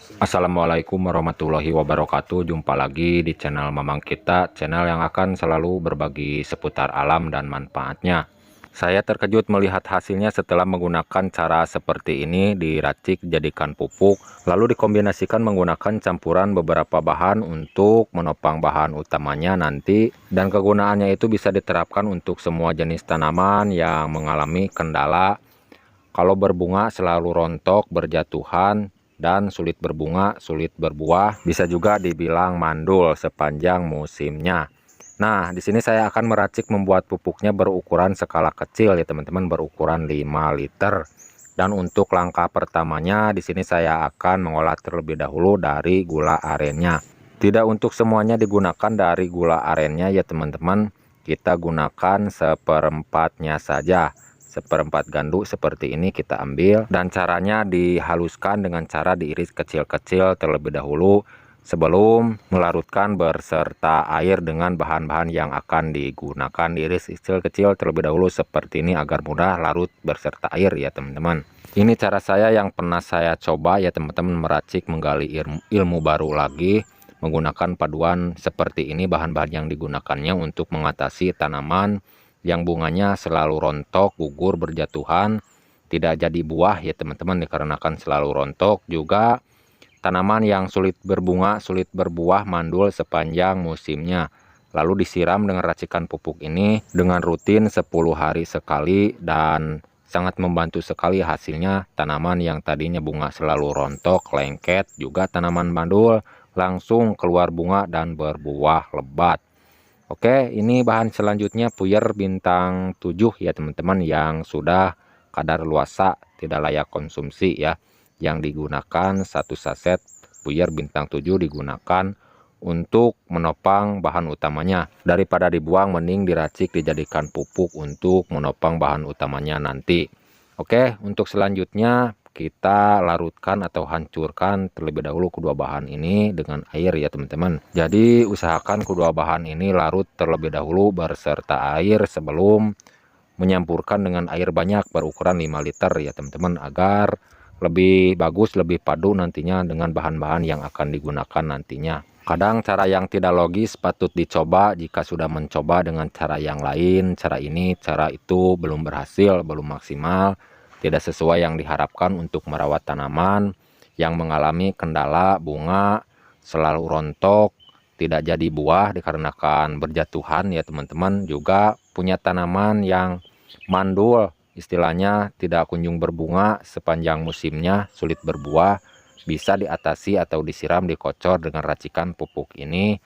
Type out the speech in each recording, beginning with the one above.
Assalamualaikum warahmatullahi wabarakatuh. Jumpa lagi di channel Mamang Kita, channel yang akan selalu berbagi seputar alam dan manfaatnya. Saya terkejut melihat hasilnya setelah menggunakan cara seperti ini, diracik jadikan pupuk, lalu dikombinasikan menggunakan campuran beberapa bahan untuk menopang bahan utamanya nanti, dan kegunaannya itu bisa diterapkan untuk semua jenis tanaman yang mengalami kendala. Kalau berbunga selalu rontok, berjatuhan, dan sulit berbunga, sulit berbuah, bisa juga dibilang mandul sepanjang musimnya. Nah, di sini saya akan meracik membuat pupuknya berukuran skala kecil ya teman-teman, berukuran 5 liter. Dan untuk langkah pertamanya di sini saya akan mengolah terlebih dahulu dari gula arennya. Tidak untuk semuanya digunakan dari gula arennya ya teman-teman. Kita gunakan seperempatnya saja. Seperempat ganduk seperti ini kita ambil, dan caranya dihaluskan dengan cara diiris kecil-kecil terlebih dahulu sebelum melarutkan berserta air dengan bahan-bahan yang akan digunakan. Diiris kecil-kecil terlebih dahulu seperti ini agar mudah larut berserta air ya teman-teman. Ini cara saya yang pernah saya coba ya teman-teman, meracik menggali ilmu baru lagi menggunakan paduan seperti ini. Bahan-bahan yang digunakannya untuk mengatasi tanaman yang bunganya selalu rontok, gugur, berjatuhan, tidak jadi buah ya teman-teman, dikarenakan selalu rontok. Juga tanaman yang sulit berbunga, sulit berbuah, mandul sepanjang musimnya. Lalu disiram dengan racikan pupuk ini dengan rutin 10 hari sekali, dan sangat membantu sekali hasilnya. Tanaman yang tadinya bunga selalu rontok, lengket, juga tanaman mandul langsung keluar bunga dan berbuah lebat. Oke, ini bahan selanjutnya puyer bintang 7 ya teman-teman, yang sudah kadaluarsa tidak layak konsumsi ya. Yang digunakan satu saset puyer bintang 7 digunakan untuk menopang bahan utamanya. Daripada dibuang, mending diracik dijadikan pupuk untuk menopang bahan utamanya nanti. Oke, untuk selanjutnya kita larutkan atau hancurkan terlebih dahulu kedua bahan ini dengan air ya teman-teman. Jadi usahakan kedua bahan ini larut terlebih dahulu berserta air sebelum menyampurkan dengan air banyak berukuran 5 liter ya teman-teman, agar lebih bagus, lebih padu nantinya dengan bahan-bahan yang akan digunakan nantinya. Kadang cara yang tidak logis patut dicoba jika sudah mencoba dengan cara yang lain. Cara ini, cara itu belum berhasil, belum maksimal, tidak sesuai yang diharapkan untuk merawat tanaman yang mengalami kendala bunga selalu rontok, tidak jadi buah dikarenakan berjatuhan ya teman-teman. Juga punya tanaman yang mandul, istilahnya tidak kunjung berbunga sepanjang musimnya, sulit berbuah, bisa diatasi atau disiram, dikocor dengan racikan pupuk ini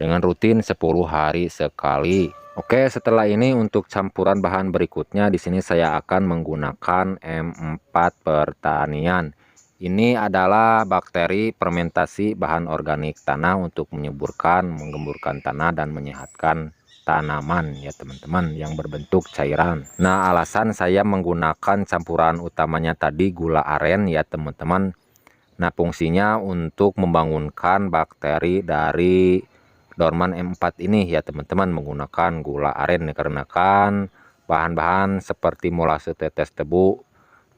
dengan rutin 10 hari sekali. Oke, setelah ini untuk campuran bahan berikutnya di sini saya akan menggunakan M4 pertanian. Ini adalah bakteri fermentasi bahan organik tanah untuk menyuburkan, menggemburkan tanah dan menyehatkan tanaman ya teman-teman, yang berbentuk cairan. Nah, alasan saya menggunakan campuran utamanya tadi gula aren ya teman-teman. Nah, fungsinya untuk membangunkan bakteri dari dorman M4 ini ya teman-teman, menggunakan gula aren dikarenakan bahan-bahan seperti molase tetes tebu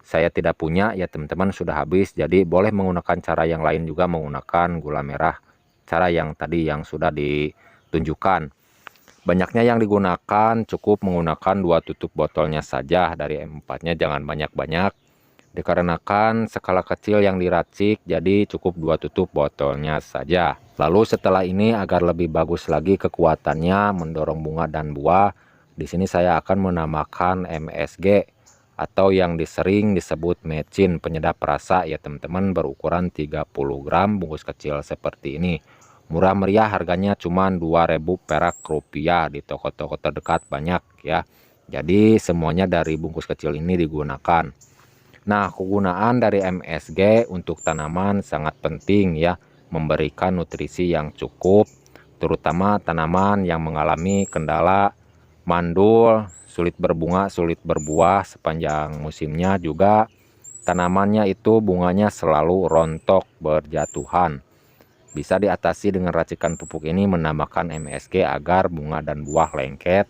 saya tidak punya ya teman-teman, sudah habis. Jadi boleh menggunakan cara yang lain juga, menggunakan gula merah, cara yang tadi yang sudah ditunjukkan. Banyaknya yang digunakan cukup menggunakan 2 tutup botolnya saja dari M4 nya, jangan banyak-banyak dikarenakan skala kecil yang diracik, jadi cukup 2 tutup botolnya saja. Lalu setelah ini agar lebih bagus lagi kekuatannya mendorong bunga dan buah, di sini saya akan menambahkan MSG atau yang disering disebut mecin penyedap rasa ya teman-teman, berukuran 30 gram, bungkus kecil seperti ini. Murah meriah, harganya cuma 2.000 perak rupiah, di toko-toko terdekat banyak ya. Jadi semuanya dari bungkus kecil ini digunakan. Nah, kegunaan dari MSG untuk tanaman sangat penting ya, memberikan nutrisi yang cukup, terutama tanaman yang mengalami kendala mandul, sulit berbunga, sulit berbuah sepanjang musimnya. Juga tanamannya itu bunganya selalu rontok, berjatuhan. Bisa diatasi dengan racikan pupuk ini, menambahkan MSG agar bunga dan buah lengket,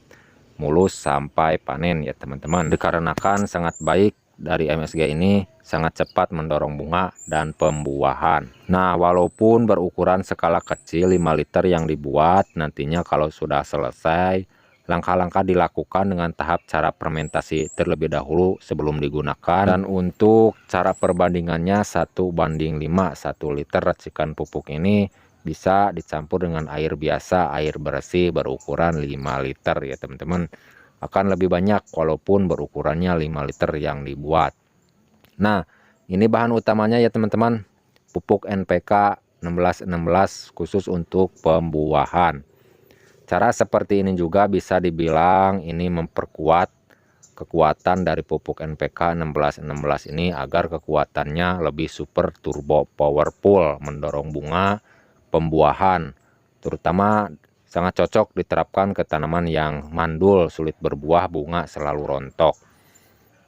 mulus sampai panen ya teman-teman. Dikarenakan sangat baik dari MSG ini sangat cepat mendorong bunga dan pembuahan. Nah, walaupun berukuran skala kecil 5 liter yang dibuat, nantinya kalau sudah selesai, langkah-langkah dilakukan dengan tahap cara fermentasi terlebih dahulu sebelum digunakan. Dan untuk cara perbandingannya 1:5, 1 liter racikan pupuk ini bisa dicampur dengan air biasa, air bersih berukuran 5 liter ya teman-teman. Akan lebih banyak walaupun berukurannya 5 liter yang dibuat. Nah, ini bahan utamanya ya teman-teman. Pupuk NPK 1616 khusus untuk pembuahan. Cara seperti ini juga bisa dibilang ini memperkuat kekuatan dari pupuk NPK 1616 ini agar kekuatannya lebih super turbo powerful mendorong bunga pembuahan, terutama sangat cocok diterapkan ke tanaman yang mandul, sulit berbuah, bunga selalu rontok.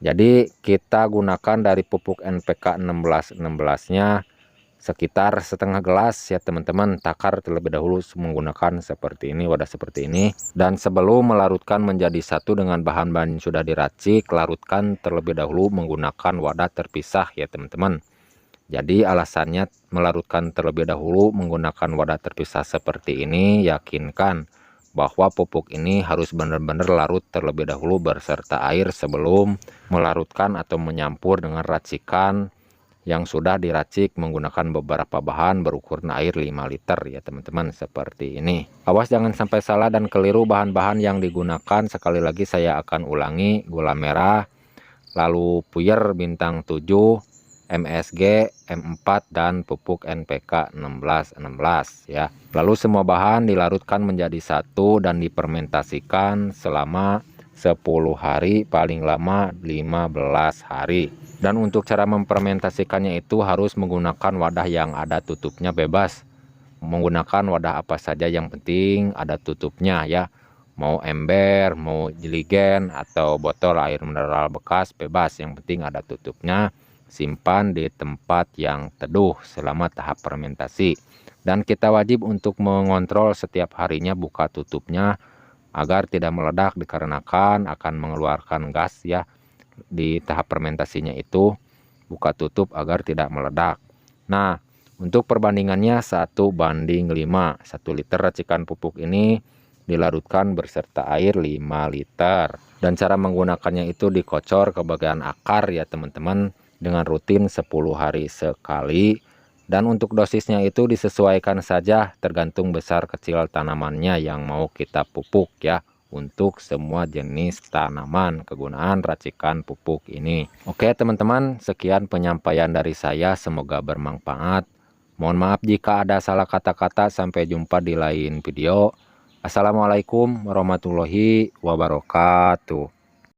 Jadi kita gunakan dari pupuk NPK 1616-nya sekitar setengah gelas ya teman-teman. Takar terlebih dahulu menggunakan seperti ini, wadah seperti ini. Dan sebelum melarutkan menjadi satu dengan bahan-bahan yang sudah diracik, larutkan terlebih dahulu menggunakan wadah terpisah ya teman-teman. Jadi alasannya melarutkan terlebih dahulu menggunakan wadah terpisah seperti ini, yakinkan bahwa pupuk ini harus benar-benar larut terlebih dahulu berserta air sebelum melarutkan atau menyampur dengan racikan yang sudah diracik menggunakan beberapa bahan berukuran air 5 liter ya teman-teman, seperti ini. Awas jangan sampai salah dan keliru bahan-bahan yang digunakan. Sekali lagi saya akan ulangi: gula merah, lalu puyer bintang 7, MSG, M4, dan pupuk NPK 1616 ya. Lalu semua bahan dilarutkan menjadi satu dan difermentasikan selama 10 hari, paling lama 15 hari. Dan untuk cara memfermentasikannya itu harus menggunakan wadah yang ada tutupnya, bebas menggunakan wadah apa saja, yang penting ada tutupnya ya. Mau ember, mau jeligen, atau botol air mineral bekas, bebas, yang penting ada tutupnya. Simpan di tempat yang teduh selama tahap fermentasi. Dan kita wajib untuk mengontrol setiap harinya buka tutupnya agar tidak meledak, dikarenakan akan mengeluarkan gas ya. Di tahap fermentasinya itu buka tutup agar tidak meledak. Nah, untuk perbandingannya 1:5, 1 liter racikan pupuk ini dilarutkan berserta air 5 liter. Dan cara menggunakannya itu dikocor ke bagian akar ya teman-teman, dengan rutin 10 hari sekali. Dan untuk dosisnya itu disesuaikan saja tergantung besar kecil tanamannya yang mau kita pupuk ya. Untuk semua jenis tanaman kegunaan racikan pupuk ini. Oke teman-teman, sekian penyampaian dari saya, semoga bermanfaat. Mohon maaf jika ada salah kata-kata. Sampai jumpa di lain video. Assalamualaikum warahmatullahi wabarakatuh.